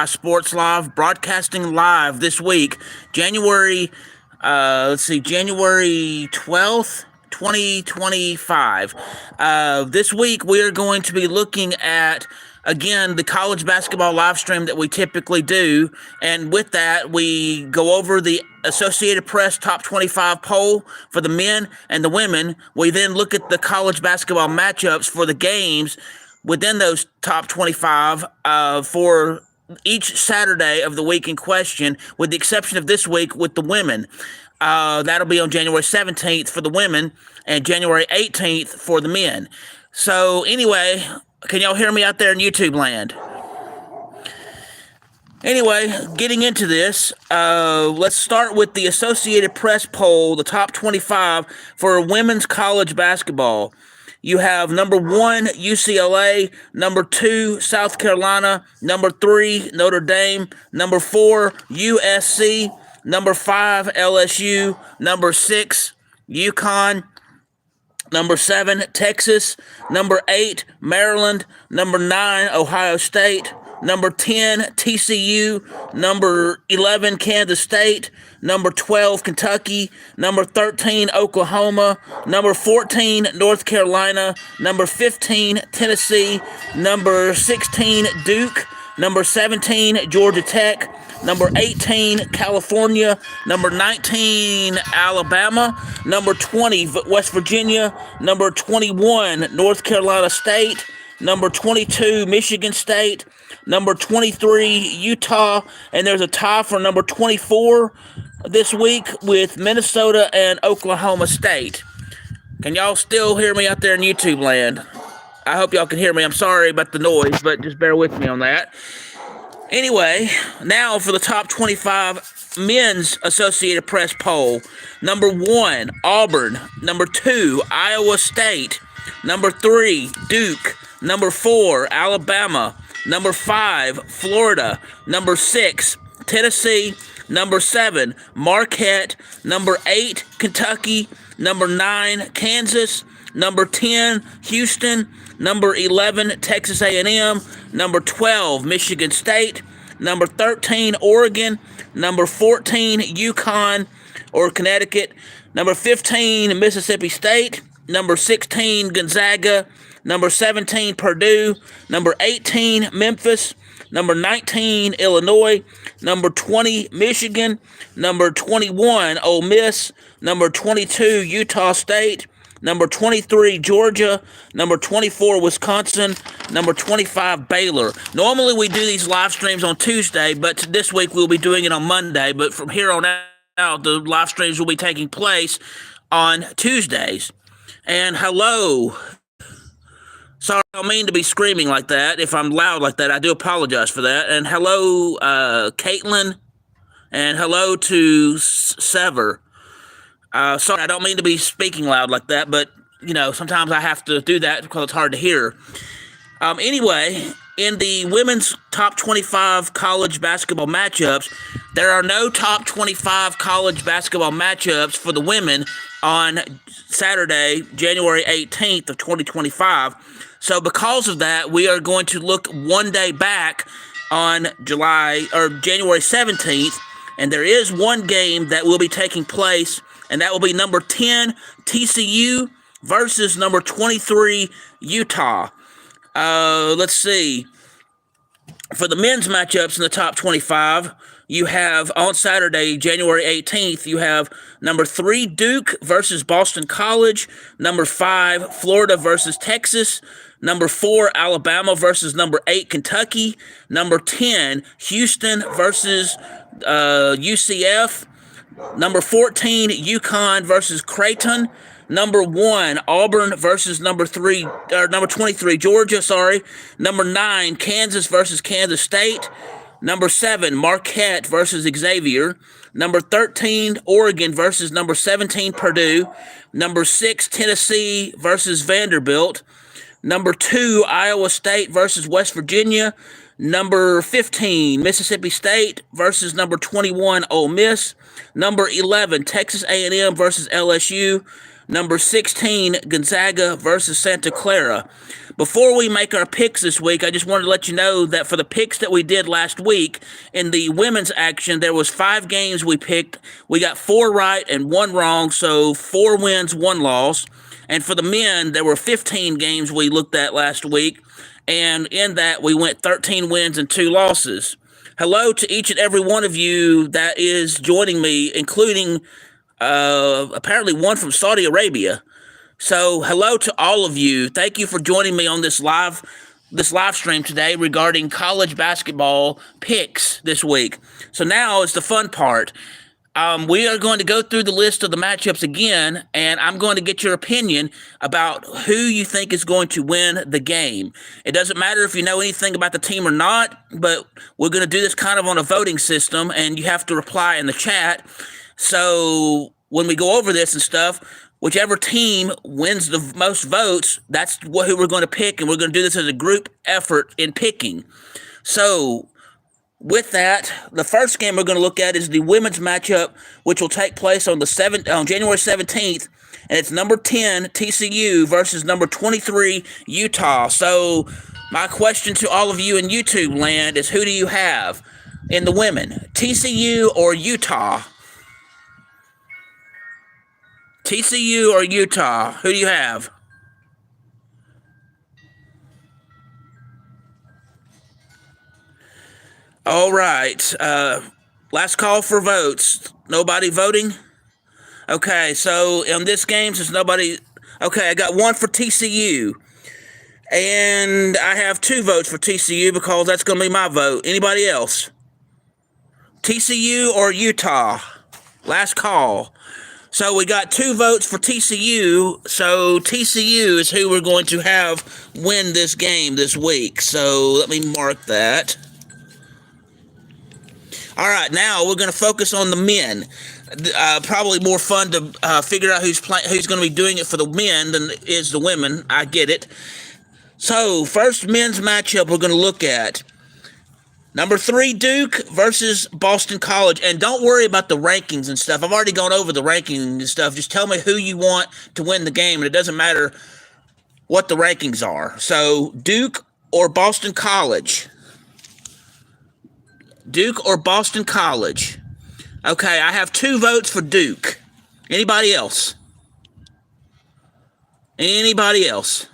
Sports Live, broadcasting live this week, January 12th, 2025. This week, we are going to be looking at, again, the college basketball live stream that we typically do. And with that, we go over the Associated Press top 25 poll for the men and the women. We then look at the college basketball matchups for the games within those top 25 for each Saturday of the week in question, with the exception of this week with the women. That'll be on January 17th for the women and January 18th for the men. So anyway, can y'all hear me out there in YouTube land? Anyway, getting into this, let's start with the Associated Press poll, the top 25 for women's college basketball. You have number 1, UCLA, number 2, South Carolina, number 3, Notre Dame, number 4, USC, number 5, LSU, number 6, UConn, number 7, Texas, number 8, Maryland, number 9, Ohio State, number 10, TCU, number 11, Kansas State, number 12, Kentucky, number 13, Oklahoma, number 14, North Carolina, number 15, Tennessee, number 16, Duke, number 17, Georgia Tech, number 18, California, number 19, Alabama, number 20, West Virginia, number 21, North Carolina State, number 22, Michigan State, number 23, Utah, and there's a tie for number 24 this week with Minnesota and Oklahoma State. Can y'all still hear me out there in YouTube land? I hope y'all can hear me. I'm sorry about the noise, but just bear with me on that. Anyway, now for the top 25 men's Associated Press poll. Number 1, Auburn. Number 2, Iowa State. Number 3, Duke. Number 4, Alabama. Number 5, Florida. Number 6, Tennessee. Number 7, Marquette. Number 8, Kentucky. Number 9, Kansas. Number 10, Houston. Number 11, Texas A&M. Number 12, Michigan State. Number 13, Oregon. Number 14, UConn or Connecticut. Number 15, Mississippi State. Number 16, Gonzaga. Number 17, Purdue. Number 18, Memphis. Number 19, Illinois. Number 20, Michigan. Number 21, Ole Miss. Number 22, Utah State. Number 23, Georgia. Number 24, Wisconsin. Number 25, Baylor. Normally we do these live streams on Tuesday, but this week we'll be doing it on Monday. But from here on out, the live streams will be taking place on Tuesdays. And hello. Sorry, I don't mean to be screaming like that. If I'm loud like that, I do apologize for that. And hello, Caitlin. And hello to Sever. Sorry, I don't mean to be speaking loud like that, but, sometimes I have to do that because it's hard to hear. Anyway, in the women's top 25 college basketball matchups, there are no top 25 college basketball matchups for the women on Saturday, January 18th of 2025. So because of that, we are going to look one day back on January 17th, and there is one game that will be taking place, and that will be number 10, TCU versus number 23, Utah. Let's see. For the men's matchups in the top 25, you have on Saturday, January 18th, you have number 3, Duke versus Boston College, number 5, Florida versus Texas, number 4, Alabama versus number 8, Kentucky, number 10, Houston versus UCF, number 14, UConn versus Creighton, number 1, Auburn versus number 23, Georgia, number 9, Kansas versus Kansas State, number 7, Marquette versus Xavier, number 13, Oregon versus number 17, Purdue, number 6, Tennessee versus Vanderbilt, number 2, Iowa State versus West Virginia, Number 15, Mississippi State versus number 21, Ole Miss. Number 11, Texas A&M versus LSU. Number 16, Gonzaga versus Santa Clara. Before we make our picks this week, I just wanted to let you know that for the picks that we did last week in the women's action, there was 5 games we picked. We got 4 right and 1 wrong, so 4 wins, 1 loss. And for the men, there were 15 games we looked at last week, and in that we went 13 wins and 2 losses. Hello to each and every one of you that is joining me, including apparently one from Saudi Arabia. So hello to all of you. Thank you for joining me on this live stream today regarding college basketball picks this week. So now is the fun part. We are going to go through the list of the matchups again, and I'm going to get your opinion about who you think is going to win the game. It doesn't matter if you know anything about the team or not, but we're going to do this kind of on a voting system, and you have to reply in the chat. So when we go over this and stuff, whichever team wins the most votes, that's who we're going to pick, and we're going to do this as a group effort in picking. So with that, the first game we're going to look at is the women's matchup, which will take place on January 17th, and it's number 10 TCU versus number 23 Utah. So my question to all of you in YouTube land is, who do you have in the women, TCU or Utah? TCU or Utah? Who do you have? All right. Last call for votes. Nobody voting? Okay, so in this game, since nobody... Okay, I got 1 for TCU. And I have 2 votes for TCU because that's going to be my vote. Anybody else? TCU or Utah? Last call. So we got 2 votes for TCU. So TCU is who we're going to have win this game this week. So let me mark that. All right, now we're going to focus on the men. Probably more fun to figure out who's going to be doing it for the men than is the women. I get it. So first men's matchup we're going to look at. Number 3, Duke versus Boston College. And don't worry about the rankings and stuff. I've already gone over the rankings and stuff. Just tell me who you want to win the game, and it doesn't matter what the rankings are. So Duke or Boston College? Duke or Boston College? Okay, I have 2 votes for Duke. Anybody else? Anybody else?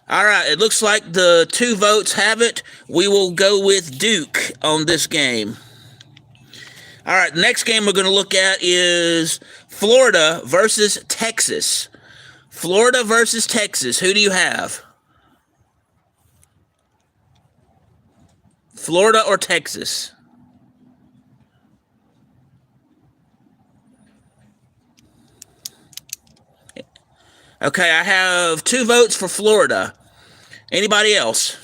All right, it looks like the 2 votes have it. We will go with Duke on this game. All right, the next game we're going to look at is Florida versus Texas. Florida versus Texas. Who do you have? Florida or Texas? Okay, I have 2 votes for Florida. Anybody else?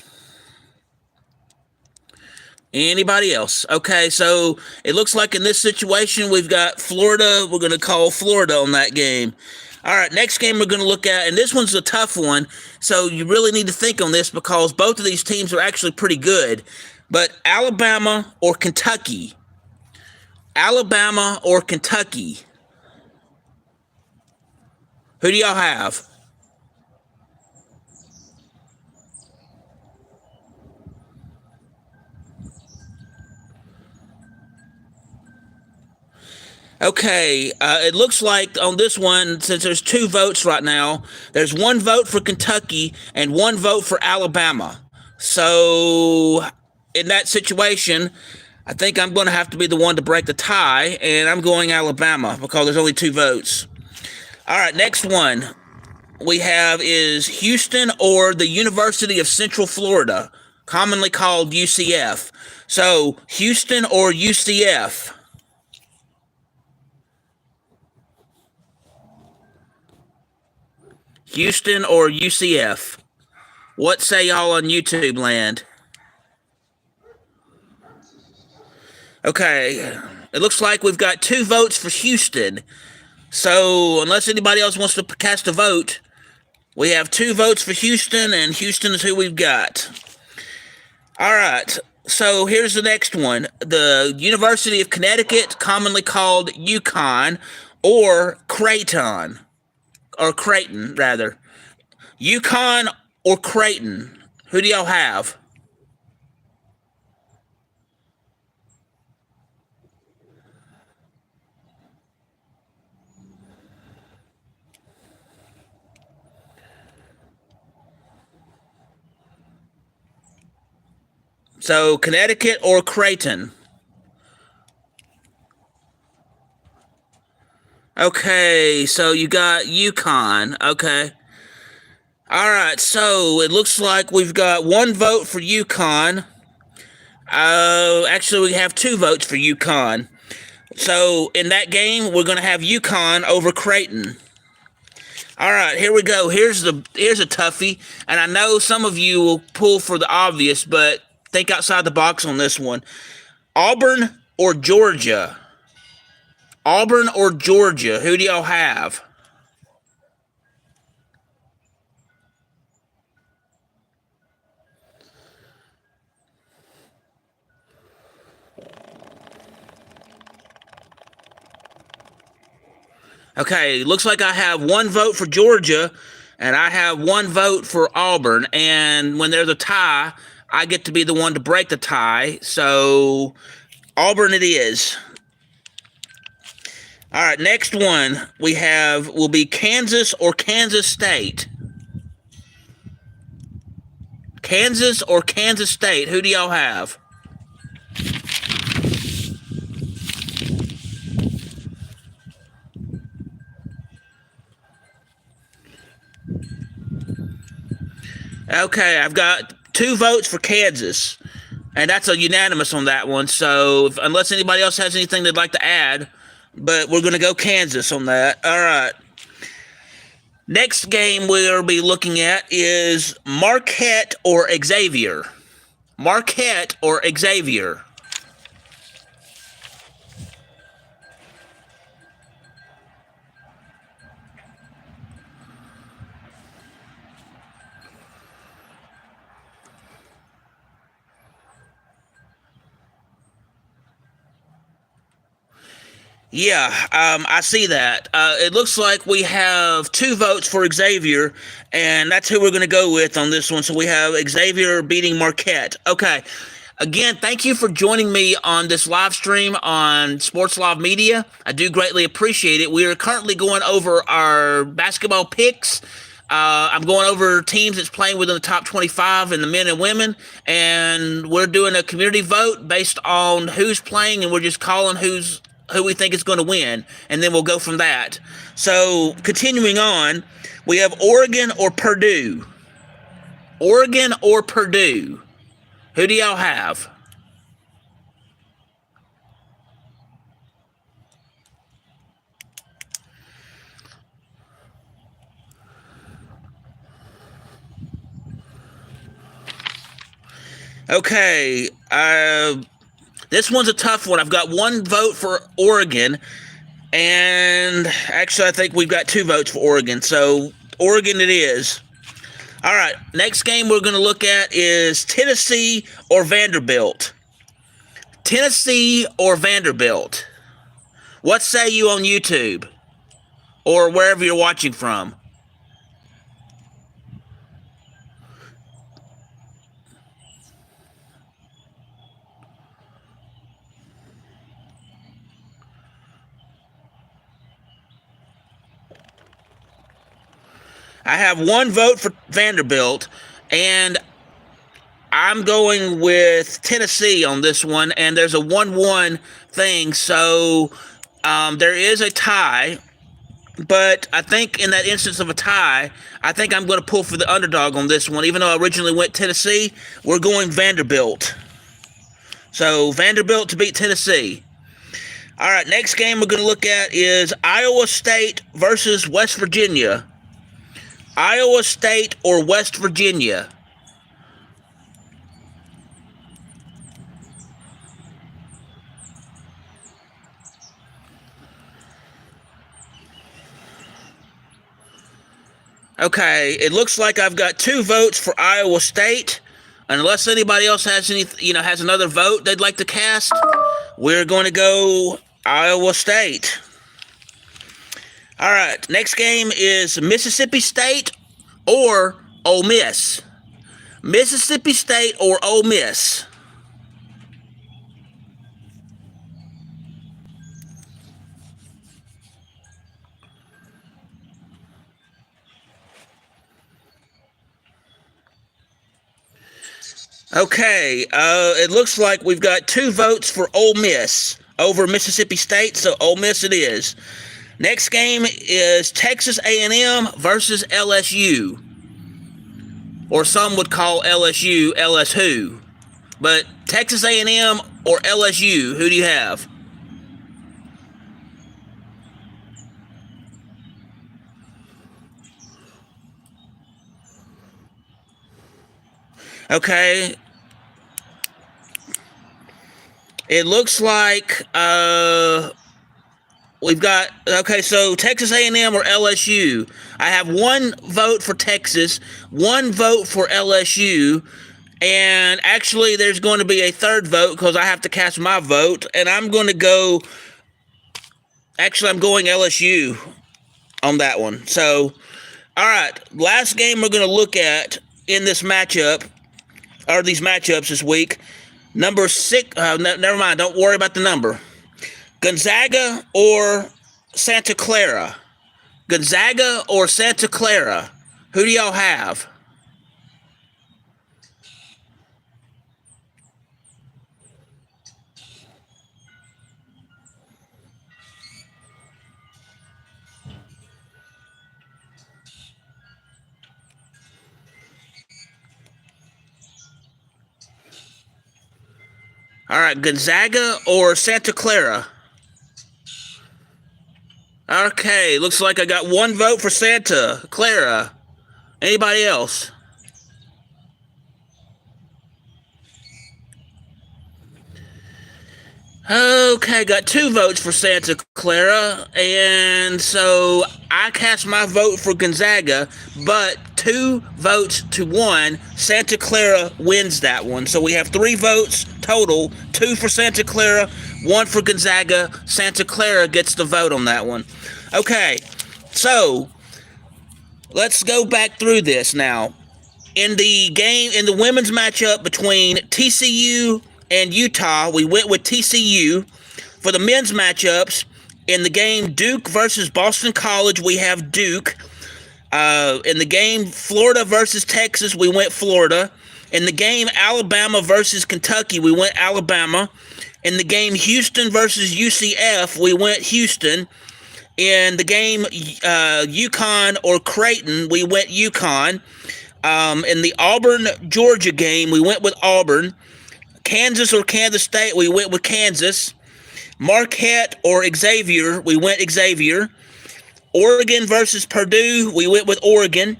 Anybody else? Okay, so it looks like in this situation we've got Florida. We're going to call Florida on that game. All right, next game we're going to look at, and this one's a tough one, so you really need to think on this because both of these teams are actually pretty good. But Alabama or Kentucky? Alabama or Kentucky? Who do y'all have? Okay, it looks like on this one, since there's 2 votes right now, there's 1 vote for Kentucky and 1 vote for Alabama. So in that situation, I think I'm going to have to be the one to break the tie, and I'm going Alabama because there's only 2 votes. All right, next one we have is Houston or the University of Central Florida, commonly called UCF. So Houston or UCF? Houston or UCF? What say y'all on YouTube land? Okay, it looks like we've got 2 votes for Houston. So unless anybody else wants to cast a vote, we have 2 votes for Houston, and Houston is who we've got. All right. So here's the next one. The University of Connecticut, commonly called UConn, or Creighton, or Creighton, rather. UConn or Creighton? Who do y'all have? So Connecticut or Creighton? Okay, so you got UConn. Okay. All right, so it looks like we've got one vote for UConn. Actually, we have two votes for UConn. So in that game, we're going to have UConn over Creighton. All right, here we go. Here's a toughie, and I know some of you will pull for the obvious, but think outside the box on this one. Auburn or Georgia? Auburn or Georgia? Who do y'all have? Okay, looks like I have one vote for Georgia, and I have one vote for Auburn. And when there's a tie, I get to be the one to break the tie. So Auburn it is. All right, next one we have will be Kansas or Kansas State. Kansas or Kansas State? Who do y'all have? Okay, I've got two votes for Kansas, and that's a unanimous on that one. So unless anybody else has anything they'd like to add, but we're going to go Kansas on that. All right. Next game we'll be looking at is Marquette or Xavier. Marquette or Xavier. Yeah, I see that. It looks like we have two votes for Xavier, and that's who we're going to go with on this one. So we have Xavier beating Marquette. Okay. Again, thank you for joining me on this live stream on Sports Live Media. I do greatly appreciate it. We are currently going over our basketball picks. I'm going over teams that's playing within the top 25 in the men and women, and we're doing a community vote based on who's playing, and we're just calling who we think is going to win, and then we'll go from that. So, continuing on, we have Oregon or Purdue. Oregon or Purdue. Who do y'all have? Okay, this one's a tough one. I've got one vote for Oregon, and actually, I think we've got two votes for Oregon. So, Oregon it is. All right, next game we're going to look at is Tennessee or Vanderbilt. Tennessee or Vanderbilt. What say you on YouTube or wherever you're watching from? I have one vote for Vanderbilt, and I'm going with Tennessee on this one, and there's a 1-1 thing, so there is a tie, but I think in that instance of a tie, I think I'm going to pull for the underdog on this one. Even though I originally went Tennessee, we're going Vanderbilt. So Vanderbilt to beat Tennessee. All right, next game we're going to look at is Iowa State versus West Virginia. Iowa State or West Virginia? Okay, it looks like I've got two votes for Iowa State. Unless anybody else has has another vote they'd like to cast, we're going to go Iowa State. All right, next game is Mississippi State or Ole Miss. Mississippi State or Ole Miss. Okay, it looks like we've got 2 votes for Ole Miss over Mississippi State, so Ole Miss it is. Next game is Texas A&M versus LSU, or some would call LSU LSU. But Texas A&M or LSU, who do you have? Okay. It looks like we've got, okay, so Texas A&M or LSU. I have 1 vote for Texas, 1 vote for LSU, and actually there's going to be a 3rd vote because I have to cast my vote, and I'm going to go, actually I'm going LSU on that one. So, all right, last game we're going to look at in this matchup, or these matchups this week. Number 6, never mind, don't worry about the number. Gonzaga or Santa Clara? Gonzaga or Santa Clara? Who do y'all have? All right, Gonzaga or Santa Clara? Okay, looks like I got 1 vote for Santa Clara. Anybody else? Okay, got 2 votes for Santa Clara, and so I cast my vote for Gonzaga, but 2 votes to 1, Santa Clara wins that one. So we have 3 votes total, 2 for Santa Clara, 1 for Gonzaga. Santa Clara gets the vote on that one. Okay, so let's go back through this now. In the women's matchup between TCU and Utah, we went with TCU. For the men's matchups, in the game Duke versus Boston College, we have Duke. In the game Florida versus Texas, we went Florida. In the game Alabama versus Kentucky, we went Alabama. In the game Houston versus UCF, we went Houston. In the game UConn or Creighton, we went UConn. In the Auburn-Georgia game, we went with Auburn. Kansas or Kansas State, we went with Kansas. Marquette or Xavier, we went Xavier. Oregon versus Purdue, we went with Oregon.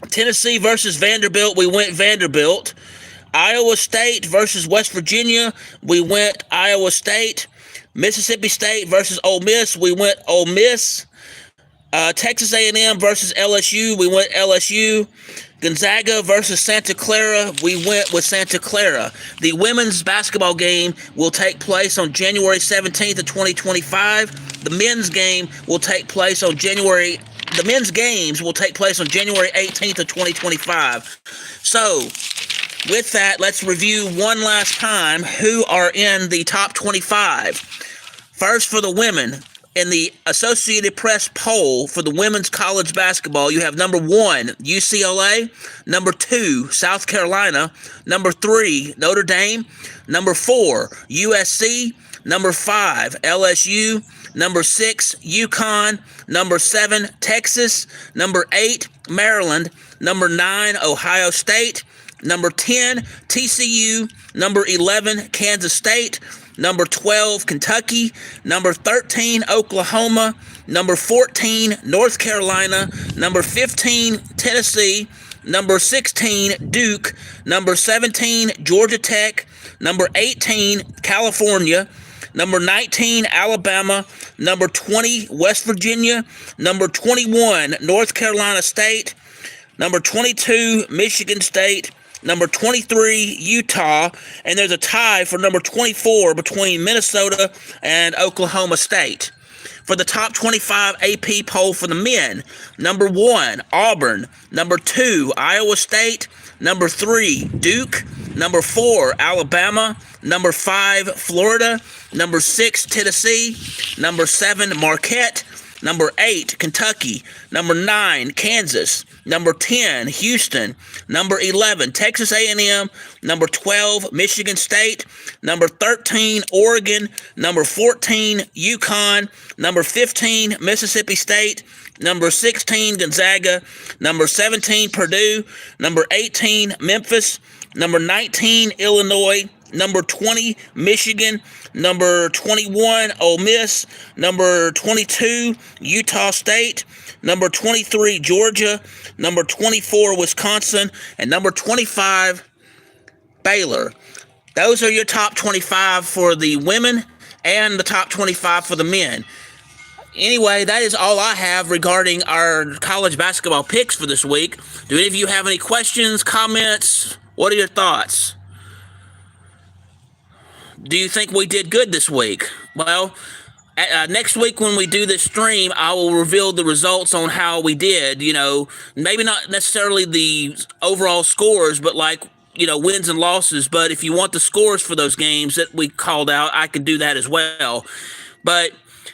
Tennessee versus Vanderbilt, we went Vanderbilt. Iowa State versus West Virginia, we went Iowa State. Mississippi State versus Ole Miss, we went Ole Miss. Texas A&M versus LSU, we went LSU. Gonzaga versus Santa Clara, we went with Santa Clara. The women's basketball game will take place on January 17th of 2025. The men's game will take place on the men's games will take place on January 18th of 2025. So, with that, let's review one last time who are in the top 25. First, for the women, in the Associated Press poll for the women's college basketball, you have number 1, UCLA, number 2, South Carolina, number 3, Notre Dame, number 4, USC, number 5, LSU, number 6, UConn, number 7, Texas, number 8, Maryland, number 9, Ohio State, number 10, TCU, number 11, Kansas State, number 12, Kentucky, number 13, Oklahoma, number 14, North Carolina, number 15, Tennessee, number 16, Duke, number 17, Georgia Tech, number 18, California, number 19, Alabama, number 20, West Virginia, number 21, North Carolina State, number 22, Michigan State, number 23, Utah, and there's a tie for number 24 between Minnesota and Oklahoma State. For the top 25 AP poll for the men, number 1, Auburn, number 2, Iowa State, number 3, Duke, number 4, Alabama, number 5, Florida, number 6, Tennessee, number 7, Marquette, number 8, Kentucky, number 9, Kansas, number 10, Houston, number 11, Texas A&M, number 12, Michigan State, number 13, Oregon, number 14, UConn, number 15, Mississippi State, number 16, Gonzaga, number 17, Purdue, number 18, Memphis, number 19, Illinois, number 20, Michigan, number 21, Ole Miss, number 22, Utah State, number 23, Georgia, number 24, Wisconsin, and number 25, Baylor. Those are your top 25 for the women and the top 25 for the men. Anyway, that is all I have regarding our college basketball picks for this week. Do any of you have any questions, comments? What are your thoughts? Do you think we did good this week? Well, next week when we do this stream, I will reveal the results on how we did. Maybe not necessarily the overall scores, but wins and losses. But if you want the scores for those games that we called out, I can do that as well. But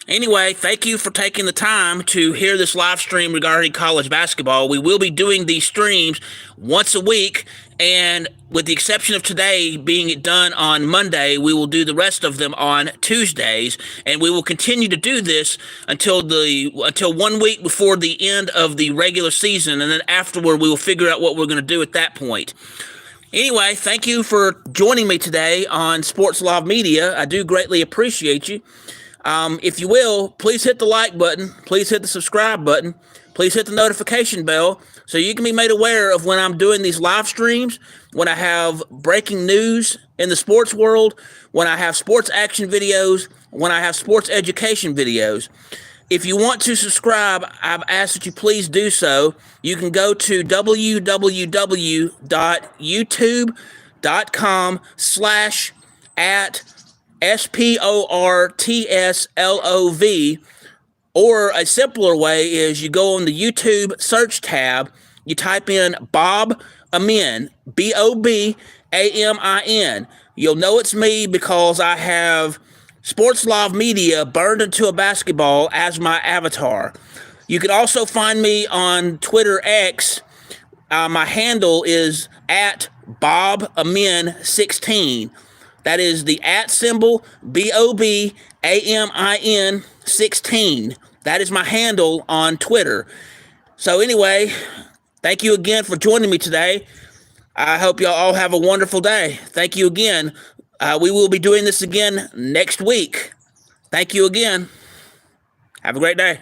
anyway, thank you for taking the time to hear this live stream regarding college basketball. We will be doing these streams once a week, and with the exception of today being done on Monday, we will do the rest of them on Tuesdays, and we will continue to do this until 1 week before the end of the regular season, and then afterward we will figure out what we're going to do at that point. Anyway, thank you for joining me today on Sports Live Media. I do greatly appreciate you. If you will, please hit the like button. Please hit the subscribe button. Please hit the notification bell so you can be made aware of when I'm doing these live streams, when I have breaking news in the sports world, when I have sports action videos, when I have sports education videos. If you want to subscribe, I've asked that you please do so. You can go to www.youtube.com/@SPORTSLOV, or a simpler way is you go on the YouTube search tab, you type in Bob Amin, BOBAMIN. You'll know it's me because I have Sports Live Media burned into a basketball as my avatar. You can also find me on Twitter X. My handle is @BobAmin16. That is the @ BOBAMIN 16. That is my handle on Twitter. So anyway, thank you again for joining me today. I hope y'all all have a wonderful day. Thank you again. We will be doing this again next week. Thank you again. Have a great day.